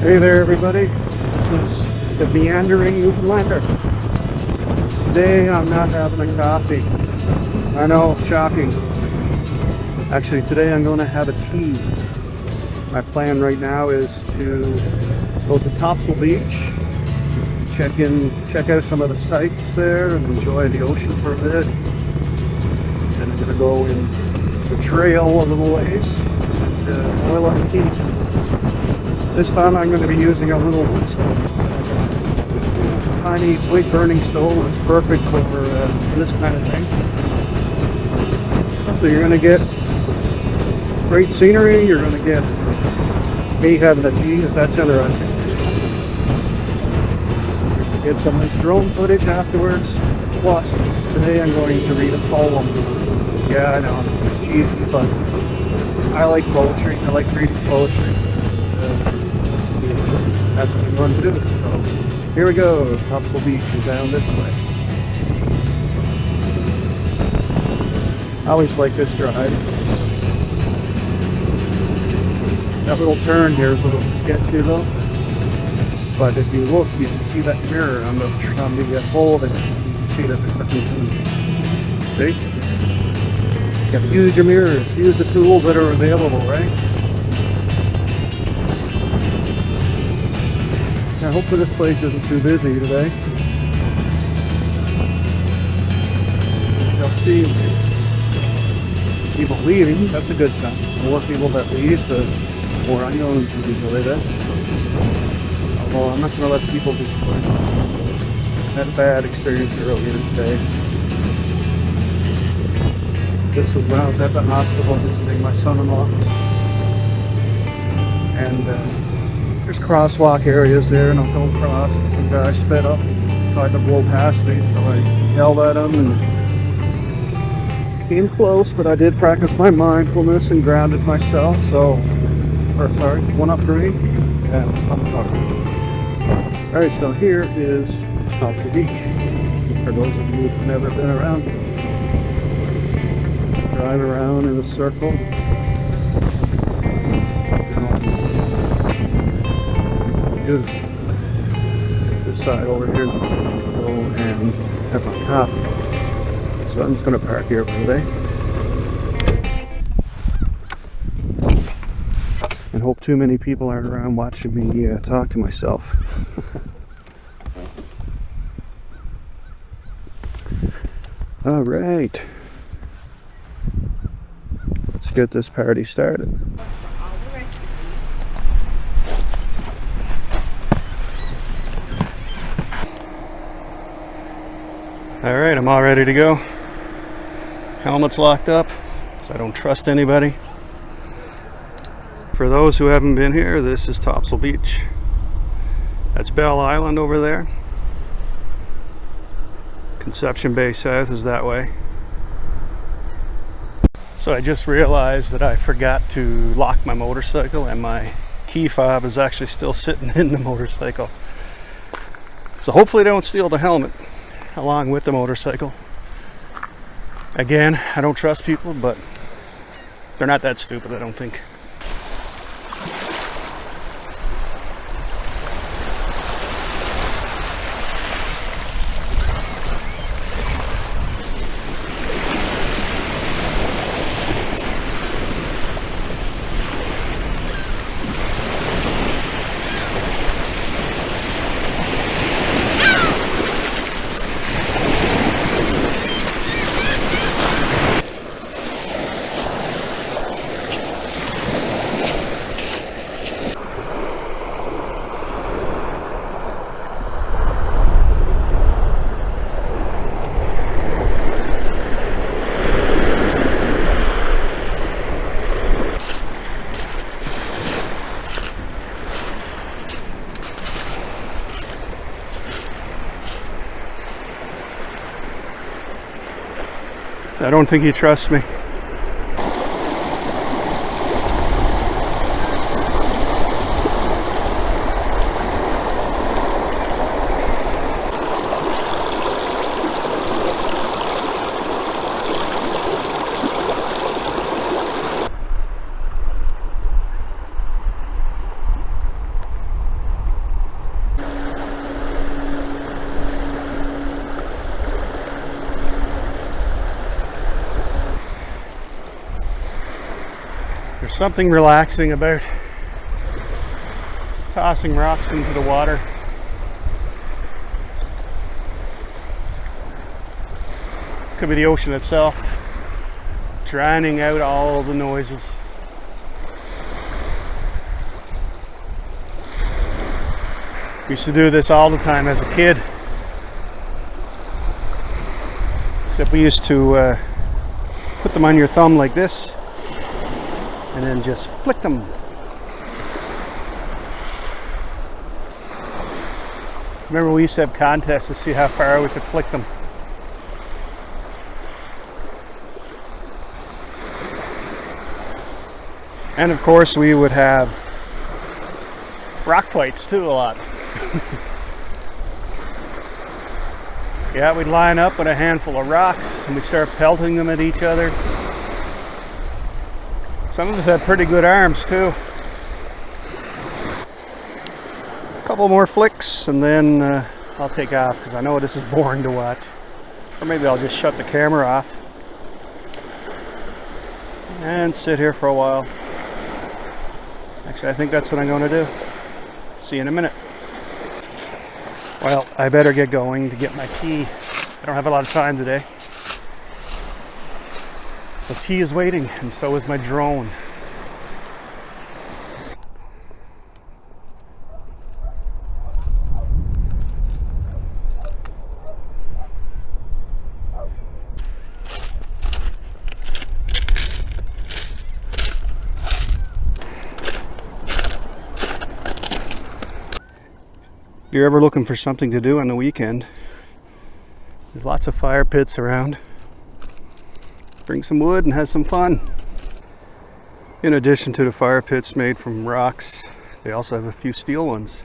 Hey there everybody, this is the Meandering Newfoundlander. Today I'm not having a coffee. I know, shocking. Actually today I'm going to have a tea. My plan right now is to go to Topsail Beach, check out some of the sights there and enjoy the ocean for a bit. And I'm going to go in the trail a little ways and boil up tea. This time I'm going to be using a little wood stove. Tiny wood burning stove. It's perfect for this kind of thing. So you're going to get great scenery. You're going to get me having a tea, if that's interesting. Get some nice drone footage afterwards. Plus, today I'm going to read a poem. Yeah, I know, it's cheesy, but I like poetry. I like reading poetry. That's what I'm going to do. So here we go. Topsail Beach is down this way. I always like this drive. That little turn here is a little sketchy though. But if you look, you can see that mirror on the hole there. You can see that there's nothing to it. See? You gotta use your mirrors. Use the tools that are available, right? I hope this place isn't too busy today. You'll see people leaving. That's a good sign. The more people that leave, the more I'm going to enjoy this. Although I'm not going to let people destroy it. I had a bad experience earlier today. This was when I was at the hospital visiting my son-in-law. And there's crosswalk areas there, and I'm going across, and some guy sped up, tried to blow past me, so I yelled at him and came close, but I did practice my mindfulness and grounded myself, one up for me, and I'm talking. Alright, so here is Topsail Beach. For those of you who've never been around, drive around in a circle. This side over here is going to go and have my coffee. So I'm just going to park here for the day. And hope too many people aren't around watching me talk to myself. Alright. Let's get this party started. Alright, I'm all ready to go. Helmet's locked up, so I don't trust anybody. For those who haven't been here, this is Topsail Beach. That's Bell Island over there. Conception Bay South is that way. So I just realized that I forgot to lock my motorcycle, and my key fob is actually still sitting in the motorcycle. So hopefully they don't steal the helmet along with the motorcycle. Again, I don't trust people, but they're not that stupid, I don't think. I don't think he trusts me. Something relaxing about tossing rocks into the water. Could be the ocean itself, drowning out all the noises. We used to do this all the time as a kid. Except we used to put them on your thumb like this and then just flick them. Remember, we used to have contests to see how far we could flick them. And of course we would have rock fights too a lot. Yeah, we'd line up with a handful of rocks and we'd start pelting them at each other. Some of us had pretty good arms too. A couple more flicks and then I'll take off because I know this is boring to watch. Or maybe I'll just shut the camera off and sit here for a while. Actually, I think that's what I'm going to do. See you in a minute. Well, I better get going to get my tea. I don't have a lot of time today. So tea is waiting, and so is my drone. If you're ever looking for something to do on the weekend, there's lots of fire pits around. Bring some wood and have some fun. In addition to the fire pits made from rocks, they also have a few steel ones.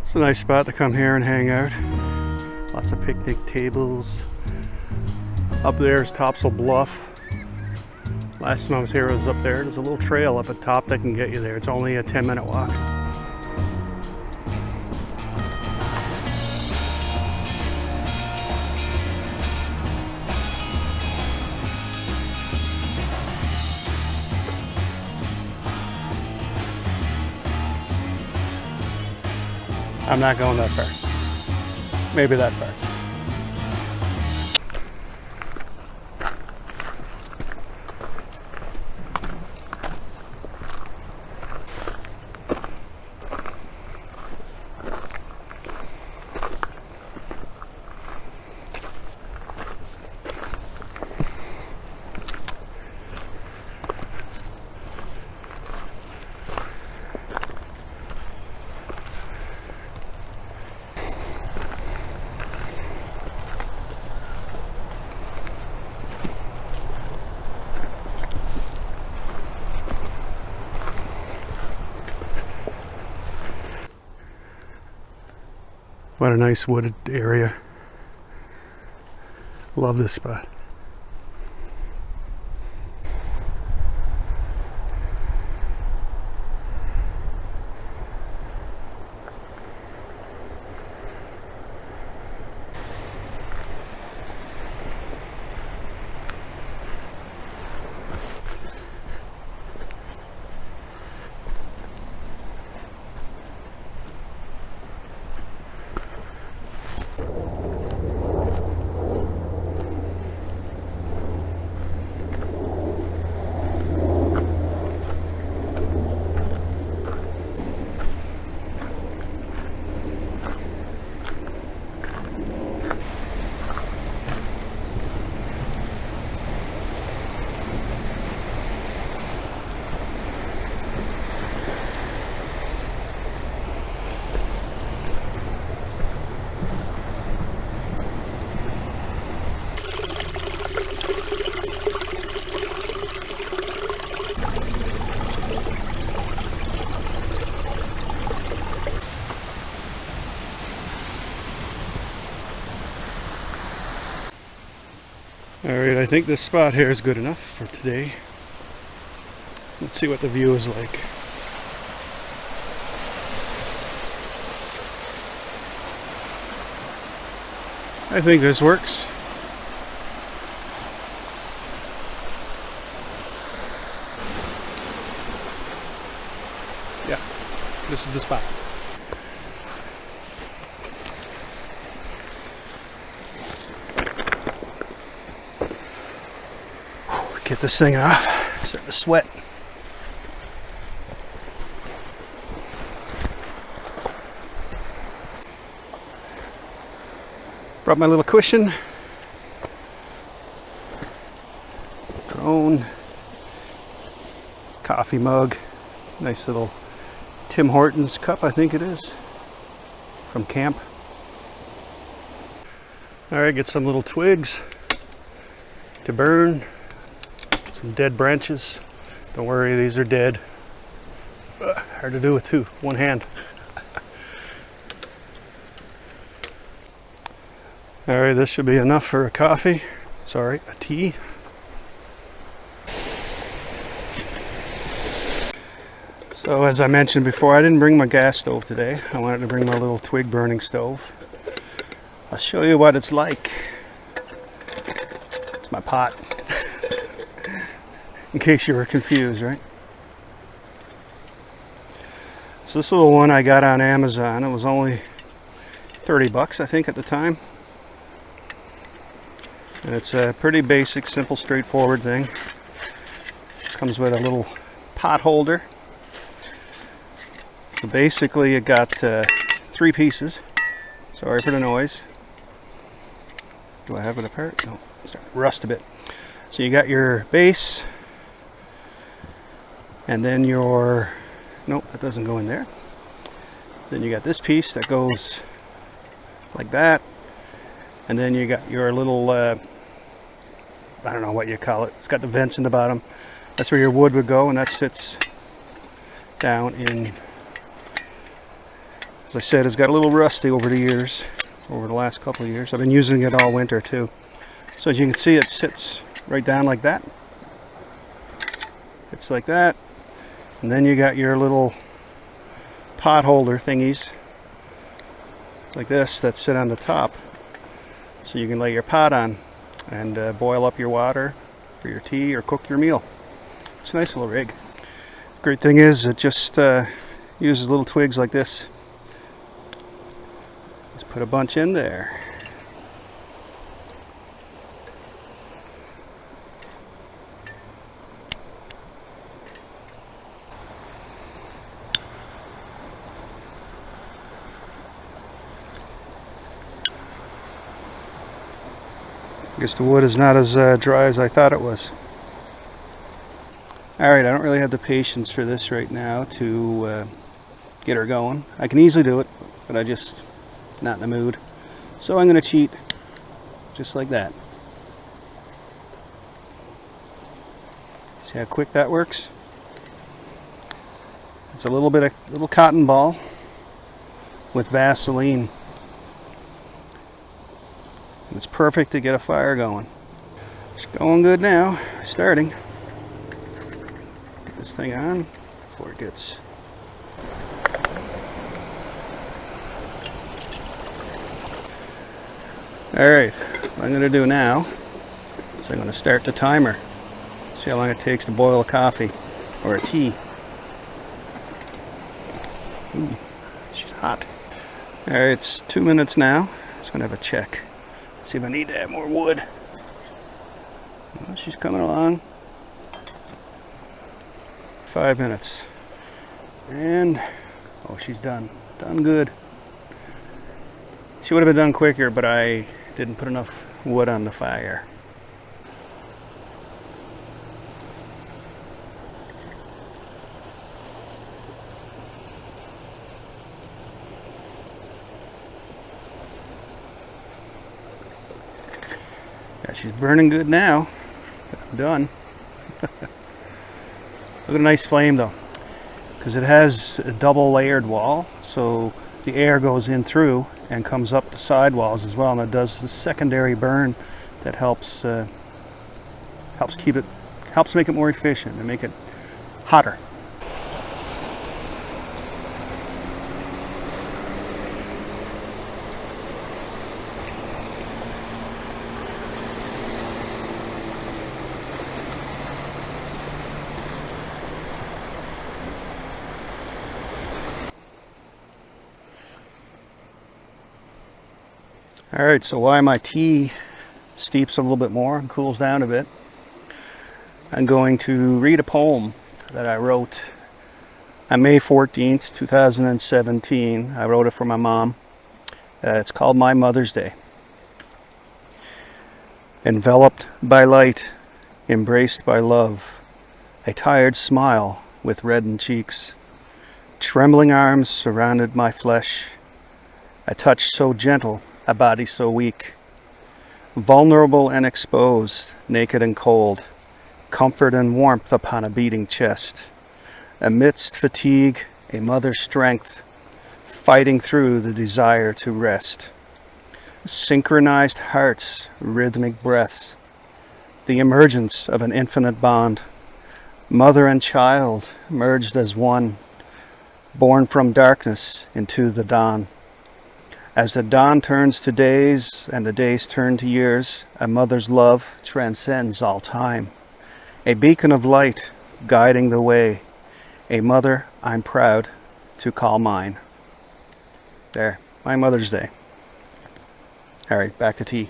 It's a nice spot to come here and hang out. Lots of picnic tables. Up there is Topsail Bluff. Last time I was here, I was up there. There's a little trail up at top that can get you there. It's only a 10-minute walk. I'm not going that far. Maybe that far. What a nice wooded area. Love this spot. Alright, I think this spot here is good enough for today. Let's see what the view is like. I think this works. Yeah, this is the spot. Get this thing off. Starting to sweat. Brought my little cushion. Drone. Coffee mug. Nice little Tim Hortons cup, I think it is. From camp. Alright, get some little twigs to burn. Some dead branches. Don't worry, these are dead. Hard to do with one hand. Alright, this should be enough for a coffee. Sorry, a tea. So as I mentioned before, I didn't bring my gas stove today. I wanted to bring my little twig burning stove. I'll show you what it's like. It's my pot. In case you were confused, right? So this little one I got on Amazon. It was only 30 bucks, I think, at the time. And it's a pretty basic, simple, straightforward thing. Comes with a little pot holder. So basically it got 3 pieces. Sorry for the noise. Do I have it apart? No, it's starting to rust a bit. So you got your base. And then your, nope, that doesn't go in there. Then you got this piece that goes like that. And then you got your little, I don't know what you call it. It's got the vents in the bottom. That's where your wood would go, and that sits down in, as I said, it's got a little rusty over the years, over the last couple of years. I've been using it all winter too. So as you can see, it sits right down like that. It's like that. And then you got your little pot holder thingies like this that sit on the top, so you can lay your pot on and boil up your water for your tea or cook your meal. It's a nice little rig. Great thing is it just uses little twigs like this. Just put a bunch in there. I guess the wood is not as dry as I thought it was. Alright, I don't really have the patience for this right now to get her going. I can easily do it, but I just not in the mood. So I'm going to cheat, just like that. See how quick that works? It's a little cotton ball with Vaseline. It's perfect to get a fire going. It's going good now. Starting. Get this thing on before it gets. Alright, what I'm going to do now is I'm going to start the timer. See how long it takes to boil a coffee or a tea. Ooh, she's hot. Alright, it's 2 minutes now. Just going to have a check. See if I need to add more wood. Well, she's coming along. 5 minutes. And, oh, she's done. Done good. She would have been done quicker, but I didn't put enough wood on the fire. Yeah, she's burning good now. I'm done. Look at a nice flame though, because it has a double layered wall, so the air goes in through and comes up the side walls as well, and it does the secondary burn that helps make it more efficient and make it hotter. All right, so while my tea steeps a little bit more and cools down a bit, I'm going to read a poem that I wrote on May 14th, 2017. I wrote it for my mom. It's called My Mother's Day. Enveloped by light, embraced by love, a tired smile with reddened cheeks, trembling arms surrounded my flesh, a touch so gentle, a body so weak, vulnerable and exposed, naked and cold, comfort and warmth upon a beating chest. Amidst fatigue, a mother's strength, fighting through the desire to rest. Synchronized hearts, rhythmic breaths, the emergence of an infinite bond. Mother and child merged as one, born from darkness into the dawn. As the dawn turns to days and the days turn to years, a mother's love transcends all time. A beacon of light guiding the way, a mother I'm proud to call mine. There, my Mother's Day. All right, back to tea.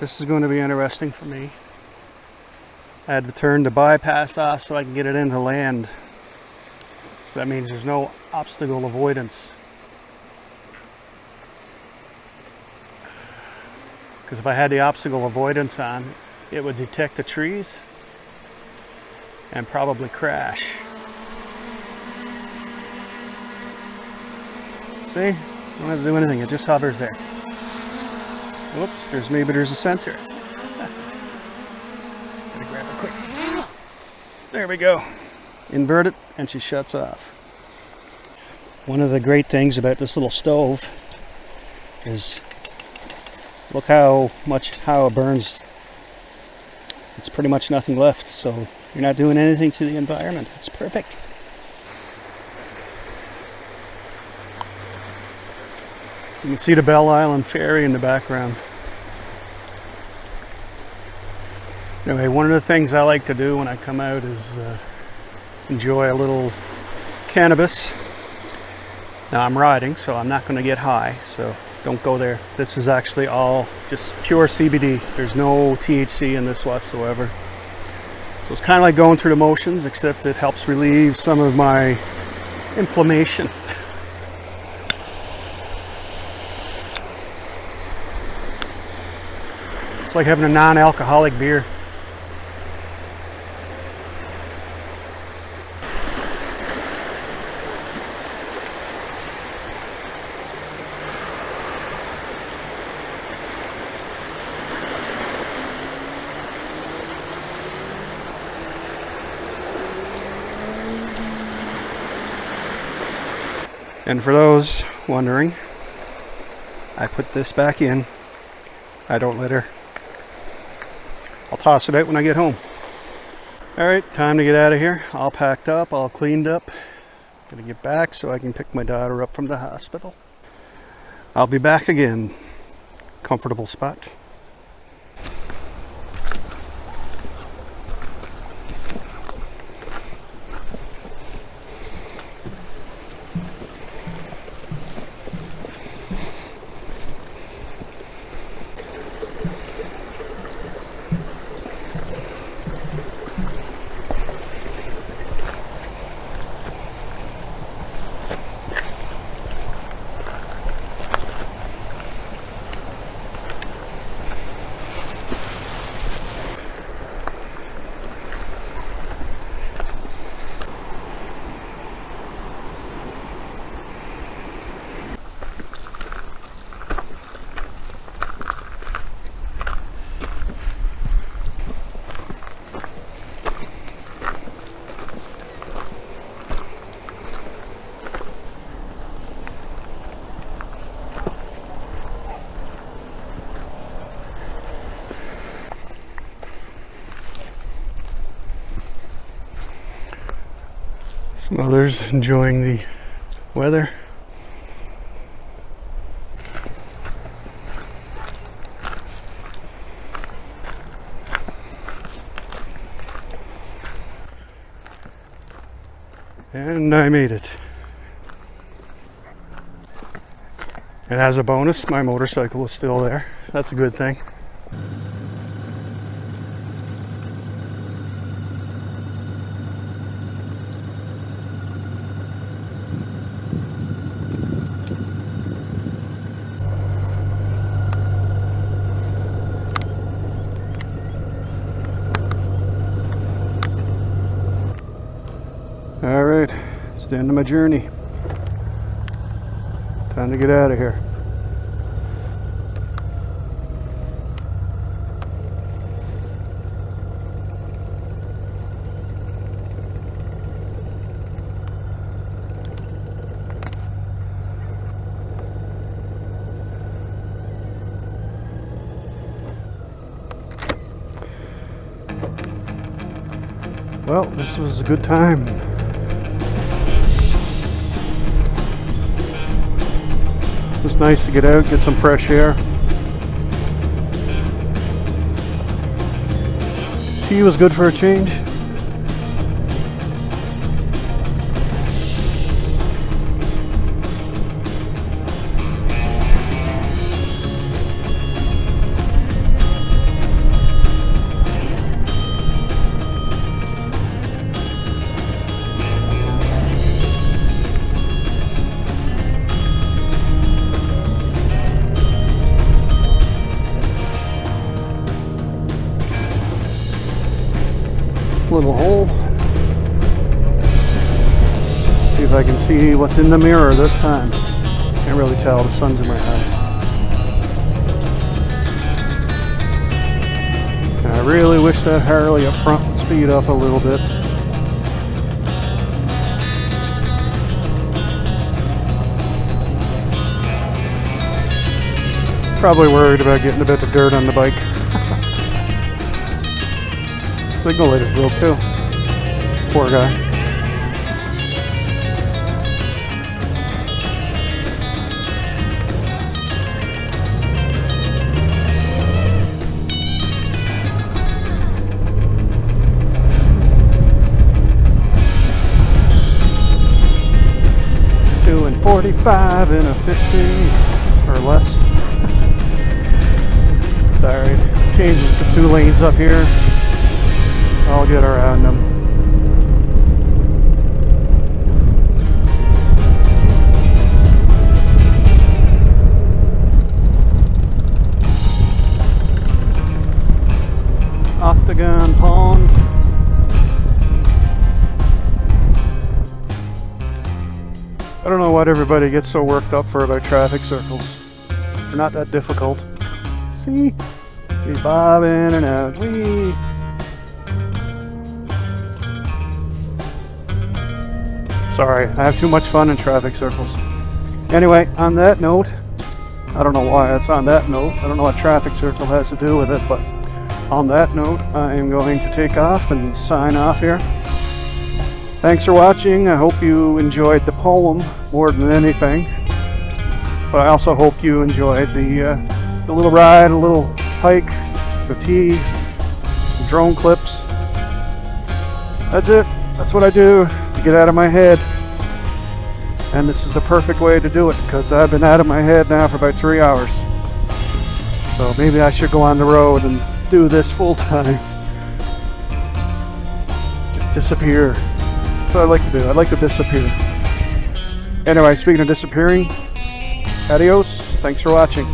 This is going to be interesting for me. I had to turn the bypass off so I can get it into land. So that means there's no obstacle avoidance. Because if I had the obstacle avoidance on, it would detect the trees and probably crash. See? I don't have to do anything, it just hovers there. Whoops, there's a sensor. Gotta grab it quick. There we go. Invert it and she shuts off. One of the great things about this little stove is look how it burns. It's pretty much nothing left, so you're not doing anything to the environment. It's perfect. You can see the Belle Island Ferry in the background. Anyway, one of the things I like to do when I come out is enjoy a little cannabis. Now I'm riding, so I'm not going to get high, so don't go there. This is actually all just pure CBD. There's no THC in this whatsoever. So it's kind of like going through the motions, except it helps relieve some of my inflammation. It's like having a non-alcoholic beer. And for those wondering, I put this back in. I don't litter. I'll toss it out when I get home. Alright, time to get out of here. All packed up, all cleaned up. Gonna get back so I can pick my daughter up from the hospital. I'll be back again. Comfortable spot. Some others enjoying the weather. And I made it. And as a bonus, my motorcycle is still there. That's a good thing. All right, it's the end of my journey. Time to get out of here. Well, this was a good time. It was nice to get out, get some fresh air. Tea was good for a change. Little hole. See if I can see what's in the mirror this time. Can't really tell, the sun's in my eyes. And I really wish that Harley up front would speed up a little bit. Probably worried about getting a bit of dirt on the bike. Signal light is broke too. Poor guy. Doing 45 in a 50 or less. It's alright. Changes to 2 lanes up here. I'll get around them. what everybody gets so worked up for about traffic circles. They're not that difficult. See? We bob in and out. Wee. Sorry, I have too much fun in traffic circles. Anyway, on that note, I don't know why it's on that note. I don't know what traffic circle has to do with it, but on that note, I am going to take off and sign off here. Thanks for watching. I hope you enjoyed the poem more than anything. But I also hope you enjoyed the little ride, a little hike, the tea, some drone clips. That's it. That's what I do to get out of my head. And this is the perfect way to do it because I've been out of my head now for about 3 hours. So maybe I should go on the road and do this full time. Just disappear. That's what I like to do. I like to disappear. Anyway, speaking of disappearing, adios. Thanks for watching.